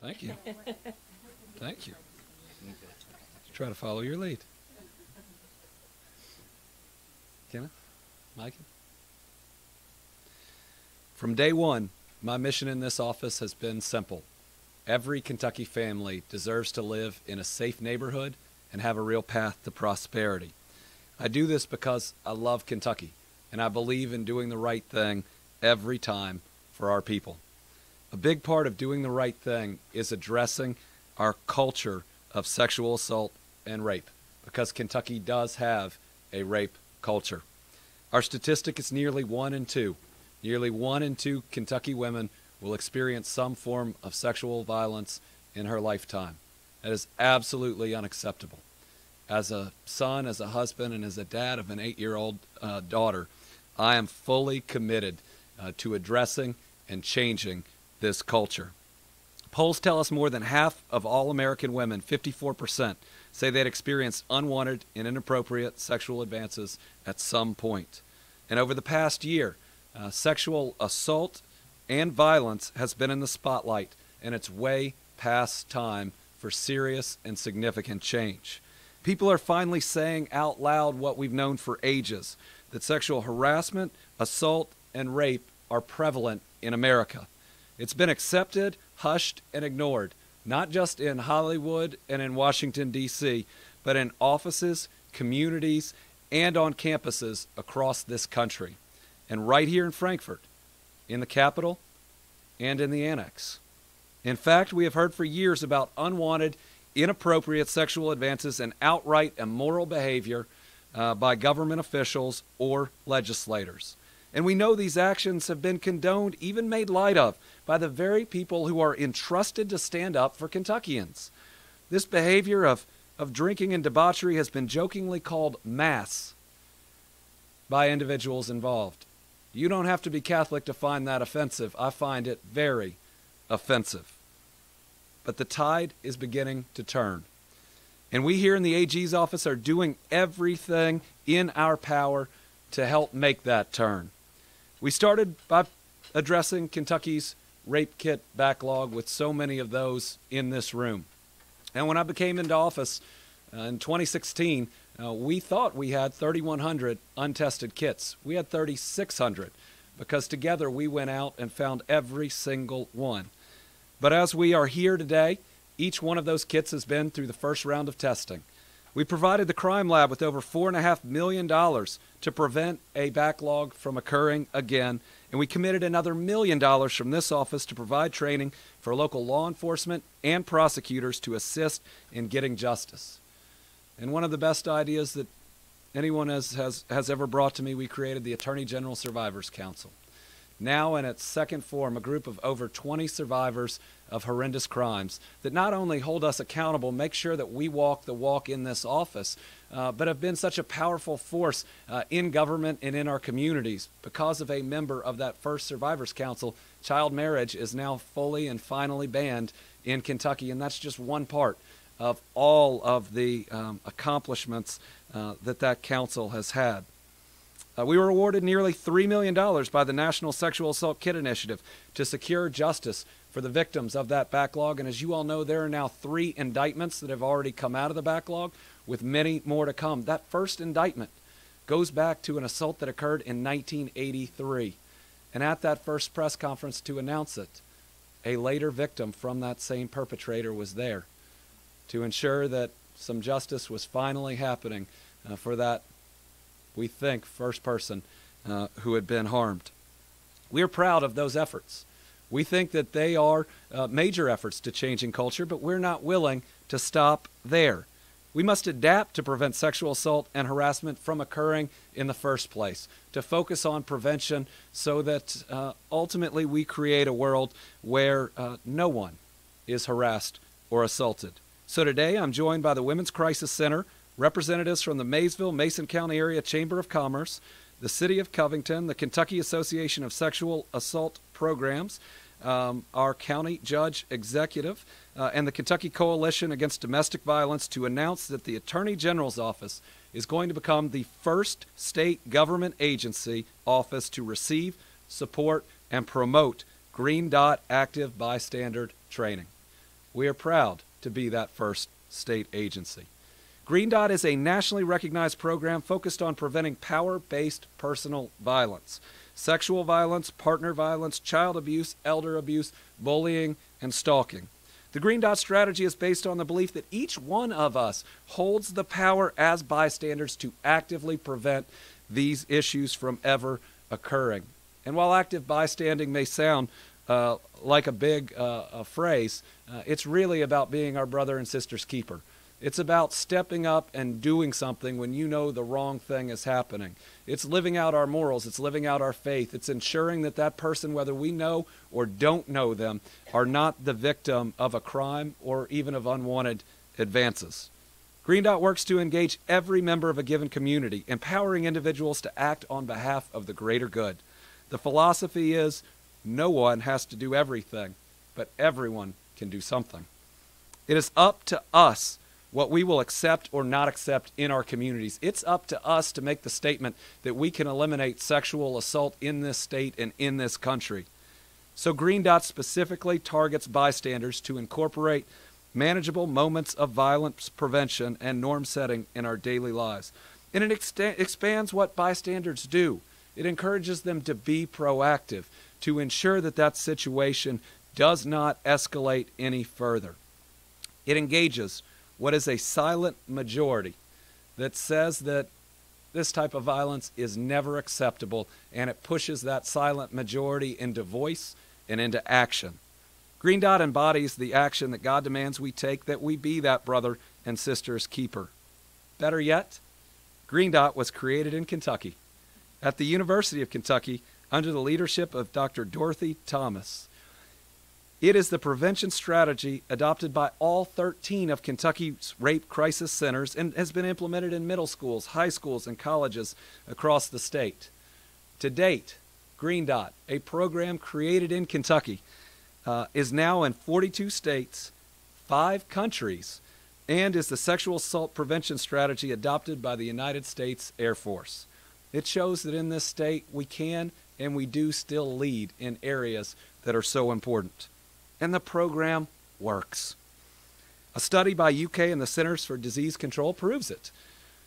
Thank you. Thank you. Try to follow your lead. Kenna? Mike? From day one, my mission in this office has been simple. Every Kentucky family deserves to live in a safe neighborhood and have a real path to prosperity. I do this because I love Kentucky, and I believe in doing the right thing every time for our people. A big part of doing the right thing is addressing our culture of sexual assault and rape, because Kentucky does have a rape culture. Our statistic is nearly 1 in 2. Nearly 1 in 2 Kentucky women will experience some form of sexual violence in her lifetime. That is absolutely unacceptable. As a son, as a husband, and as a dad of an 8-year-old daughter, I am fully committed to addressing and changing this culture. Polls tell us more than half of all American women, 54%, say they'd experienced unwanted and inappropriate sexual advances at some point. And over the past year, sexual assault and violence has been in the spotlight, and it's way past time for serious and significant change. People are finally saying out loud what we've known for ages, that sexual harassment, assault, and rape are prevalent in America. It's been accepted, hushed, and ignored, not just in Hollywood and in Washington, D.C., but in offices, communities, and on campuses across this country, and right here in Frankfort, in the Capitol, and in the Annex. In fact, we have heard for years about unwanted, inappropriate sexual advances and outright immoral behavior by government officials or legislators. And we know these actions have been condoned, even made light of, by the very people who are entrusted to stand up for Kentuckians. This behavior of drinking and debauchery has been jokingly called mass by individuals involved. You don't have to be Catholic to find that offensive. I find it very offensive. But the tide is beginning to turn. And we here in the AG's office are doing everything in our power to help make that turn. We started by addressing Kentucky's rape kit backlog with so many of those in this room. And when I became into office in 2016, we thought we had 3,100 untested kits. We had 3,600 because together we went out and found every single one. But as we are here today, each one of those kits has been through the first round of testing. We provided the crime lab with over $4.5 million to prevent a backlog from occurring again, and we committed another $1 million from this office to provide training for local law enforcement and prosecutors to assist in getting justice. And one of the best ideas that anyone has ever brought to me, we created the Attorney General Survivors Council. Now in its second form, a group of over 20 survivors of horrendous crimes that not only hold us accountable, make sure that we walk the walk in this office, but have been such a powerful force in government and in our communities. Because of a member of that first Survivors Council, child marriage is now fully and finally banned in Kentucky, and that's just one part of all of the accomplishments that council has had. We were awarded nearly $3 million by the National Sexual Assault Kit Initiative to secure justice for the victims of that backlog. And as you all know, there are now 3 indictments that have already come out of the backlog, with many more to come. That first indictment goes back to an assault that occurred in 1983. And at that first press conference to announce it, a later victim from that same perpetrator was there to ensure that some justice was finally happening for that, we think, first person who had been harmed. We are proud of those efforts. We think that they are major efforts to changing culture, but we're not willing to stop there. We must adapt to prevent sexual assault and harassment from occurring in the first place, to focus on prevention so that ultimately we create a world where no one is harassed or assaulted. So today I'm joined by the Women's Crisis Center, representatives from the Maysville-Mason County Area Chamber of Commerce, the City of Covington, the Kentucky Association of Sexual Assault Programs, our county judge executive, and the Kentucky Coalition Against Domestic Violence to announce that the Attorney General's office is going to become the first state government agency office to receive, support, and promote Green Dot Active Bystander Training. We are proud to be that first state agency. Green Dot is a nationally recognized program focused on preventing power-based personal violence, sexual violence, partner violence, child abuse, elder abuse, bullying, and stalking. The Green Dot strategy is based on the belief that each one of us holds the power as bystanders to actively prevent these issues from ever occurring. And while active bystanding may sound like a big phrase, it's really about being our brother and sister's keeper. It's about stepping up and doing something when you know the wrong thing is happening. It's living out our morals. It's living out our faith. It's ensuring that that person, whether we know or don't know them, are not the victim of a crime or even of unwanted advances. Green Dot works to engage every member of a given community, empowering individuals to act on behalf of the greater good. The philosophy is no one has to do everything, but everyone can do something. It is up to us what we will accept or not accept in our communities. It's up to us to make the statement that we can eliminate sexual assault in this state and in this country. So Green Dot specifically targets bystanders to incorporate manageable moments of violence prevention and norm setting in our daily lives. And it expands what bystanders do. It encourages them to be proactive, to ensure that that situation does not escalate any further. It engages what is a silent majority that says that this type of violence is never acceptable, and it pushes that silent majority into voice and into action. Green Dot embodies the action that God demands we take, that we be that brother and sister's keeper. Better yet, Green Dot was created in Kentucky, at the University of Kentucky, under the leadership of Dr. Dorothy Thomas. It is the prevention strategy adopted by all 13 of Kentucky's rape crisis centers and has been implemented in middle schools, high schools, and colleges across the state. To date, Green Dot, a program created in Kentucky, is now in 42 states, 5 countries, and is the sexual assault prevention strategy adopted by the United States Air Force. It shows that in this state we can and we do still lead in areas that are so important. And the program works. A study by UK and the Centers for Disease Control proves it.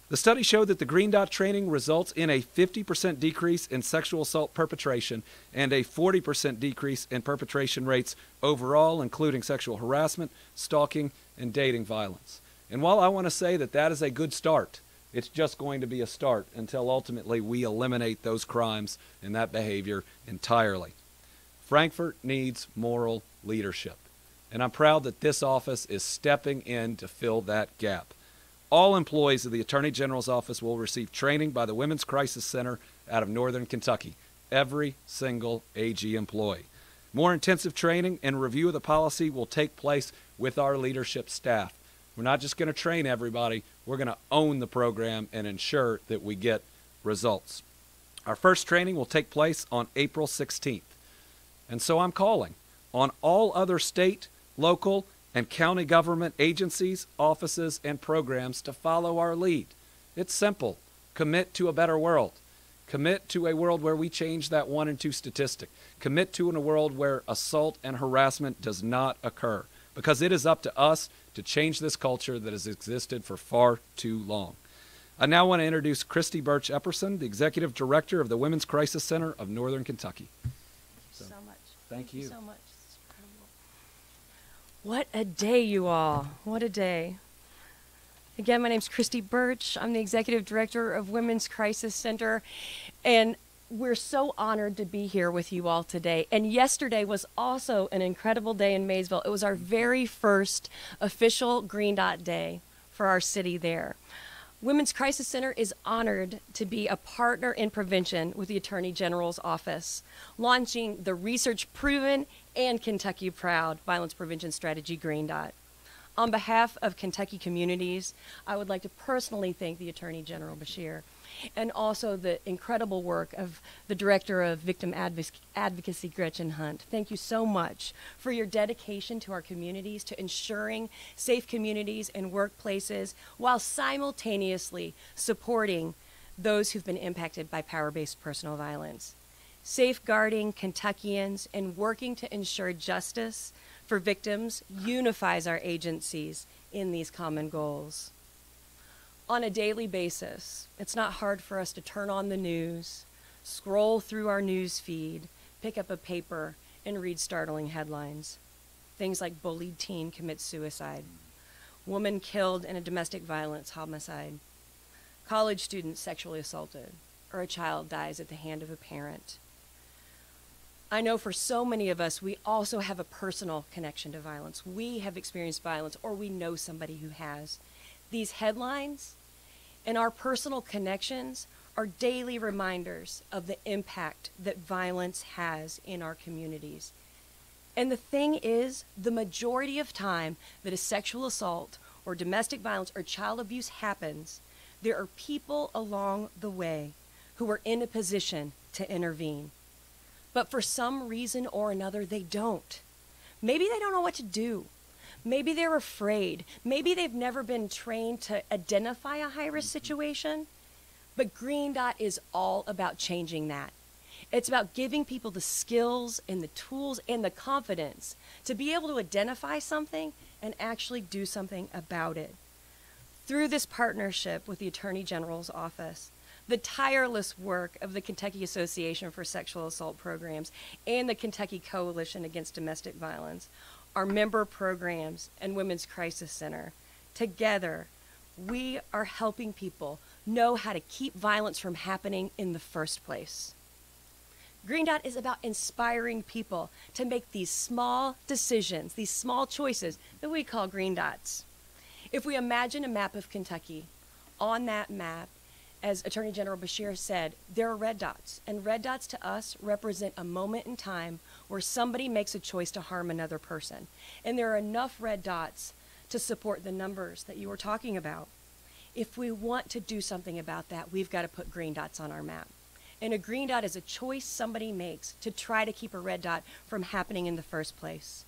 The study showed that the Green Dot training results in a 50% decrease in sexual assault perpetration and a 40% decrease in perpetration rates overall, including sexual harassment, stalking, and dating violence. And while I want to say that that is a good start, it's just going to be a start until ultimately we eliminate those crimes and that behavior entirely. Frankfort needs moral leadership, and I'm proud that this office is stepping in to fill that gap. All employees of the Attorney General's office will receive training by the Women's Crisis Center out of Northern Kentucky, every single AG employee. More intensive training and review of the policy will take place with our leadership staff. We're not just going to train everybody, we're going to own the program and ensure that we get results. Our first training will take place on April 16th. And so I'm calling on all other state, local, and county government agencies, offices, and programs to follow our lead. It's simple. Commit to a better world. Commit to a world where we change that 1 in 2 statistic. Commit to a world where assault and harassment does not occur, because it is up to us to change this culture that has existed for far too long. I now want to introduce Christy Birch Epperson, the Executive Director of the Women's Crisis Center of Northern Kentucky. So much. Thank you. So much. This is incredible. What a day, you all. What a day. Again, my name's Christy Birch. I'm the Executive Director of Women's Crisis Center, and we're so honored to be here with you all today. And yesterday was also an incredible day in Maysville. It was our very first official Green Dot Day for our city there. Women's Crisis Center is honored to be a partner in prevention with the Attorney General's office, launching the research-proven and Kentucky-proud violence prevention strategy, Green Dot. On behalf of Kentucky communities, I would like to personally thank the Attorney General Beshear and also the incredible work of the Director of Victim Advocacy, Gretchen Hunt. Thank you so much for your dedication to our communities, to ensuring safe communities and workplaces while simultaneously supporting those who've been impacted by power-based personal violence. Safeguarding Kentuckians and working to ensure justice for victims unifies our agencies in these common goals. On a daily basis, it's not hard for us to turn on the news, scroll through our news feed, pick up a paper, and read startling headlines. Things like bullied teen commits suicide, woman killed in a domestic violence homicide, college student sexually assaulted, or a child dies at the hand of a parent. I know for so many of us, we also have a personal connection to violence. We have experienced violence, or we know somebody who has. These headlines and our personal connections are daily reminders of the impact that violence has in our communities. And the thing is, the majority of time that a sexual assault or domestic violence or child abuse happens, there are people along the way who are in a position to intervene. But for some reason or another, they don't. Maybe they don't know what to do. Maybe they're afraid. Maybe they've never been trained to identify a high-risk situation. But Green Dot is all about changing that. It's about giving people the skills and the tools and the confidence to be able to identify something and actually do something about it. Through this partnership with the Attorney General's office, the tireless work of the Kentucky Association for Sexual Assault Programs and the Kentucky Coalition Against Domestic Violence, our member programs and Women's Crisis Center, together, we are helping people know how to keep violence from happening in the first place. Green Dot is about inspiring people to make these small decisions, these small choices that we call green dots. If we imagine a map of Kentucky, on that map, as Attorney General Beshear said, there are red dots, and red dots to us represent a moment in time where somebody makes a choice to harm another person. And there are enough red dots to support the numbers that you were talking about. If we want to do something about that, we've got to put green dots on our map. And a green dot is a choice somebody makes to try to keep a red dot from happening in the first place.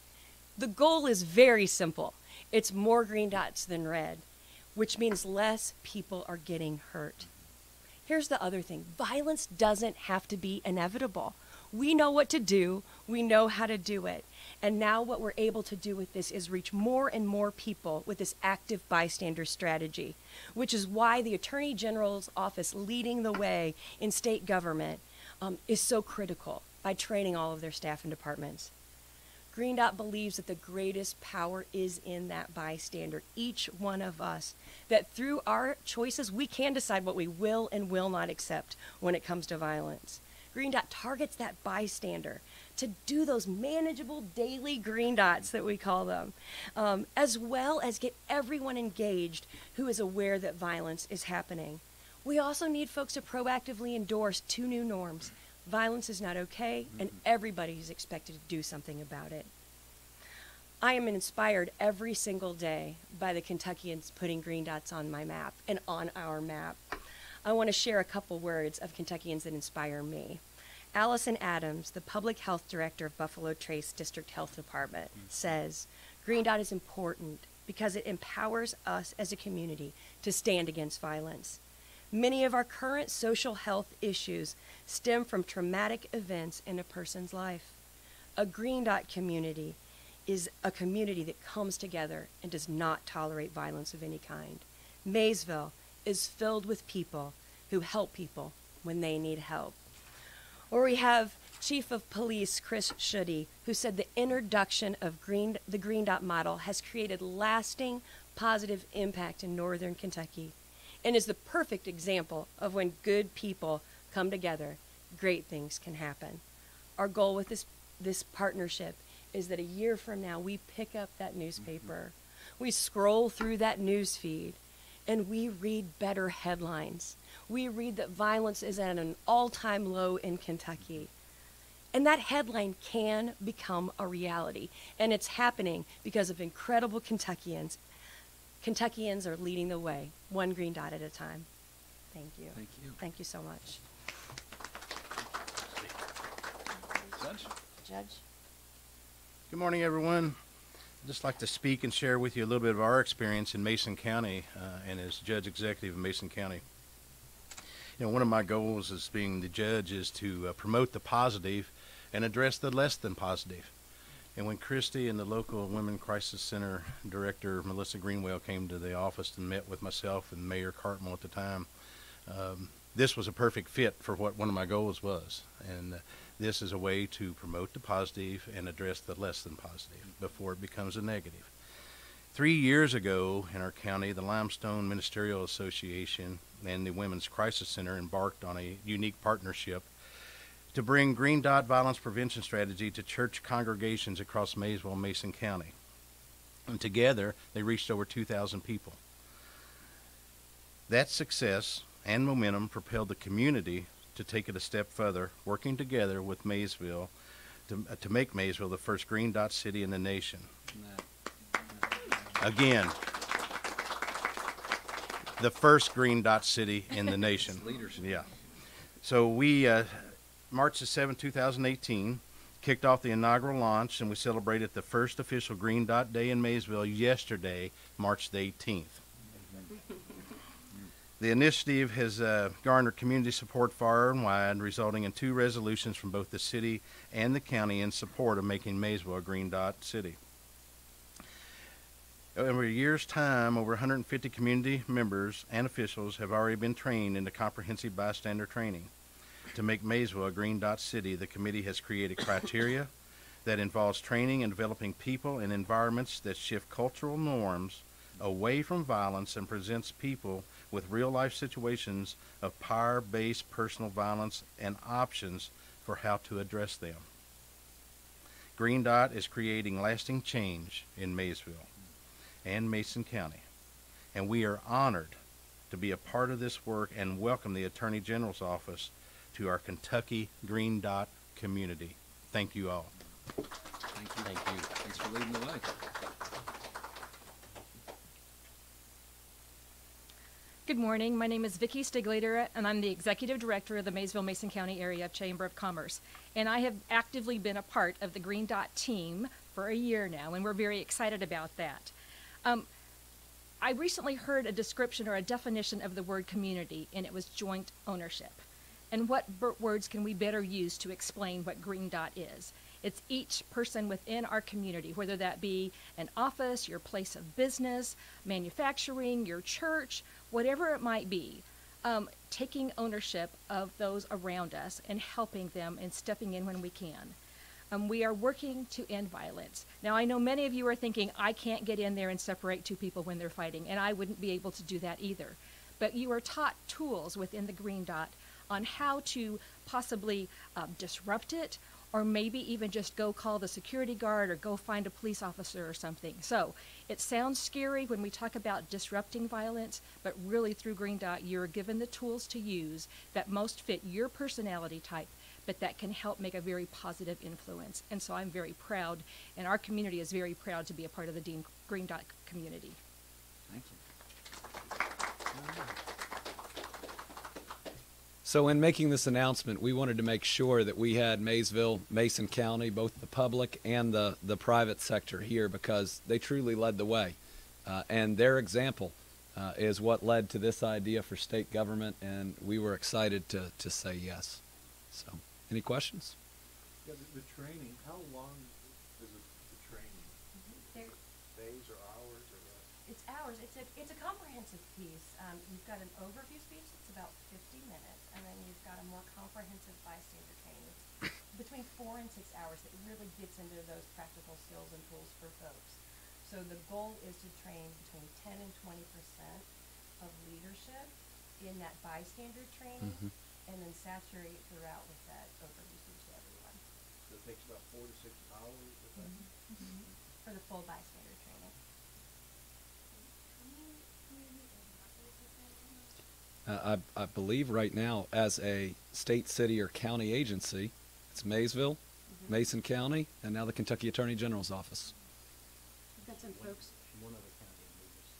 The goal is very simple. It's more green dots than red, which means less people are getting hurt. Here's the other thing. Violence doesn't have to be inevitable. We know what to do. We know how to do it. And now what we're able to do with this is reach more and more people with this active bystander strategy, which is why the Attorney General's office leading the way in state government is so critical by training all of their staff and departments. Green Dot believes that the greatest power is in that bystander, each one of us, that through our choices, we can decide what we will and will not accept when it comes to violence. Green Dot targets that bystander to do those manageable daily green dots that we call them, as well as get everyone engaged who is aware that violence is happening. We also need folks to proactively endorse 2 new norms. Violence is not okay, and everybody is expected to do something about it. I am inspired every single day by the Kentuckians putting green dots on my map and on our map. I want to share a couple words of Kentuckians that inspire me. Allison Adams, the Public Health Director of Buffalo Trace District Health Department, says, Green Dot is important because it empowers us as a community to stand against violence. Many of our current social health issues stem from traumatic events in a person's life. A Green Dot community is a community that comes together and does not tolerate violence of any kind. Maysville is filled with people who help people when they need help. Or we have Chief of Police Chris Schutte, who said the introduction of the Green Dot model has created lasting positive impact in northern Kentucky and is the perfect example of when good people come together, great things can happen. Our goal with this partnership is that a year from now, we pick up that newspaper, we scroll through that news feed, and we read better headlines. We read that violence is at an all-time low in Kentucky. And that headline can become a reality. And it's happening because of incredible Kentuckians. Kentuckians are leading the way, 1 green dot at a time. Thank you. Thank you. Thank you so much. Judge? Good morning, everyone. I'd just like to speak and share with you a little bit of our experience in Mason County and as Judge Executive of Mason County. You know, one of my goals as being the judge is to promote the positive and address the less than positive. And when Christy and the local Women Crisis Center director, Melissa Greenwell, came to the office and met with myself and Mayor Cartmel at the time, this was a perfect fit for what one of my goals was. And this is a way to promote the positive and address the less than positive before it becomes a negative. 3 years ago in our county, the Limestone Ministerial Association and the Women's Crisis Center embarked on a unique partnership to bring Green Dot violence prevention strategy to church congregations across Maysville and Mason County. And together, they reached over 2,000 people. That success and momentum propelled the community to take it a step further, working together with Maysville to make Maysville the first Green Dot city in the nation. Again, the first Green Dot city in the nation. Leadership. Yeah. So we, March the 7th, 2018, kicked off the inaugural launch, and we celebrated the first official Green Dot Day in Maysville yesterday, March the 18th. The initiative has garnered community support far and wide, resulting in 2 resolutions from both the city and the county in support of making Maysville a Green Dot city. Over a year's time, over 150 community members and officials have already been trained into comprehensive bystander training. To make Maysville a Green Dot city, the committee has created criteria that involves training and developing people and environments that shift cultural norms away from violence and presents people with real-life situations of power-based personal violence and options for how to address them. Green Dot is creating lasting change in Maysville and Mason County, and we are honored to be a part of this work and welcome the Attorney General's office to our Kentucky Green Dot community. Thank you all. Thank you. Thank you. Thanks for leading the way. Good morning. My name is Vicki Stiglater, and I'm the Executive Director of the Maysville-Mason County Area Chamber of Commerce. And I have actively been a part of the Green Dot team for a year now, and we're very excited about that. I recently heard a description or a definition of the word community, and it was joint ownership. And what words can we better use to explain what Green Dot is? It's each person within our community, whether that be an office, your place of business, manufacturing, your church, whatever it might be, taking ownership of those around us and helping them and stepping in when we can. We are working to end violence. Now, I know many of you are thinking, I can't get in there and separate 2 people when they're fighting, and I wouldn't be able to do that either. But you are taught tools within the Green Dot on how to possibly disrupt it, or maybe even just go call the security guard or go find a police officer or something. So it sounds scary when we talk about disrupting violence, but really through Green Dot, you're given the tools to use that most fit your personality type, but that can help make a very positive influence. And so I'm very proud, and our community is very proud to be a part of the Green Dot community. Thank you. So in making this announcement, we wanted to make sure that we had Maysville, Mason County, both the public and the private sector here, because they truly led the way. And their example is what led to this idea for state government, and we were excited to say yes. So, any questions? Yeah, the training, how long is it, the training? Days or hours or what? It's hours. It's a comprehensive piece. You've got an overview speech that's about 50 minutes, and then you've got a more comprehensive bystander training. It's between 4 and 6 hours that really gets into those practical skills and tools for folks. So the goal is to train between 10 and 20% of leadership in that bystander training, and then saturate throughout with that overview speech to everyone. So it takes about 4 to 6 hours? For the full bystander training. I believe right now, as a state, city, or county agency, it's Maysville, Mason County, and now the Kentucky Attorney General's office. We've got some folks One other county in Vegas.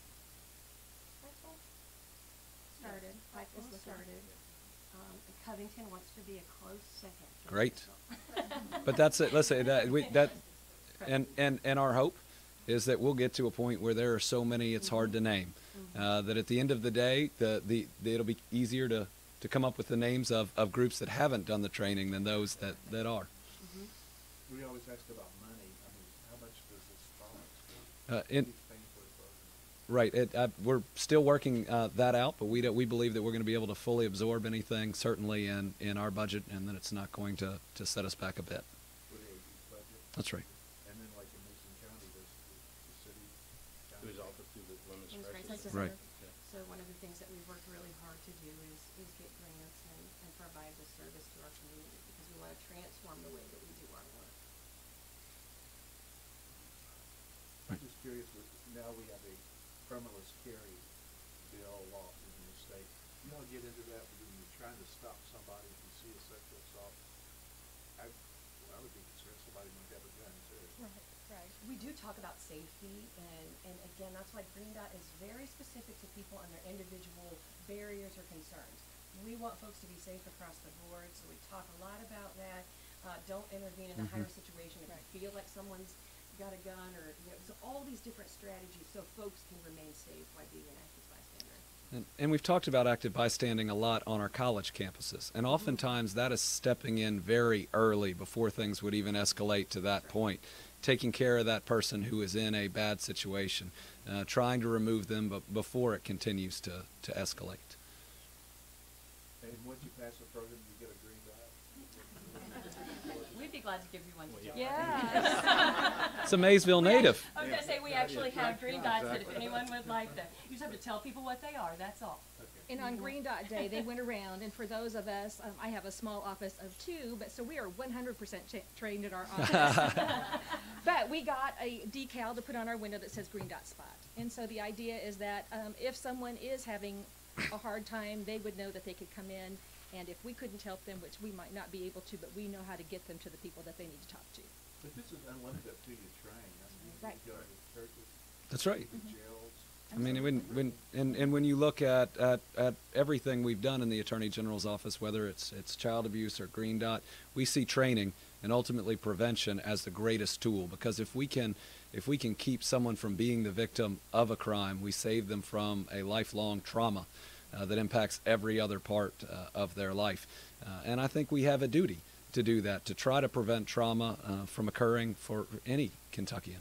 started. Pikeville started. Covington wants to be a close second. Great. But that's it. Let's say that and our hope is that we'll get to a point where there are so many it's hard to name. That at the end of the day, it'll be easier to come up with the names of groups that haven't done the training than those that are. We always ask about money. I mean, In, Keep paying for the program. right. We're still working that out, but we believe that we're going to be able to fully absorb anything, certainly in our budget, and that it's not going to set us back a bit. With AG's budget. That's right. And then like in Mason County, there's the city. Through his office, through the Women's Women's Crisis Crisis Center. Right. Center. So one of the things that we've worked really hard to do is get grants and provide this service to our community because we want to transform the way that we do our work. I'm just curious, now we have a permitless carry bill law in the state. You all get into that when you're trying to stop somebody if you see a sexual assault. I would be concerned somebody might have a gun too. Right, right. We do talk about safety, and again, that's why Green Dot is very specific to people and their individual barriers or concerns. We want folks to be safe across the board, so we talk a lot about that. Don't intervene in a higher situation if you feel like someone's got a gun, or so all these different strategies so folks can remain safe by being an active bystander. And we've talked about active bystanding a lot on our college campuses, and oftentimes that is stepping in very early before things would even escalate to that point, taking care of that person who is in a bad situation, trying to remove them before it continues to escalate. And once you pass the program, you get a green dot. We'd be glad to give you one to join. Yeah. It's a Maysville native. I was going to say, we actually have Green Dots that if anyone would like them. You just have to tell people what they are, that's all. And on Green Dot Day, they went around, and for those of us, I have a small office of 2, but so we are 100% trained in our office. But we got a decal to put on our window that says Green Dot Spot. And so the idea is that if someone is having a hard time, they would know that they could come in, and if we couldn't help them, which we might not be able to, but we know how to get them to the people that they need to talk to. But this is unlimited to you train. I mean, Right. you go to churches, That's right. jails. I mean, when you look at everything we've done in the Attorney General's office, whether it's child abuse or Green Dot, we see training and ultimately prevention as the greatest tool, because if we can keep someone from being the victim of a crime, we save them from a lifelong trauma that impacts every other part of their life. And I think we have a duty to do that, to try to prevent trauma from occurring for any Kentuckian.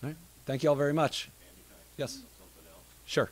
All right. Thank you all very much. Andy, can I Yes. something else? Sure.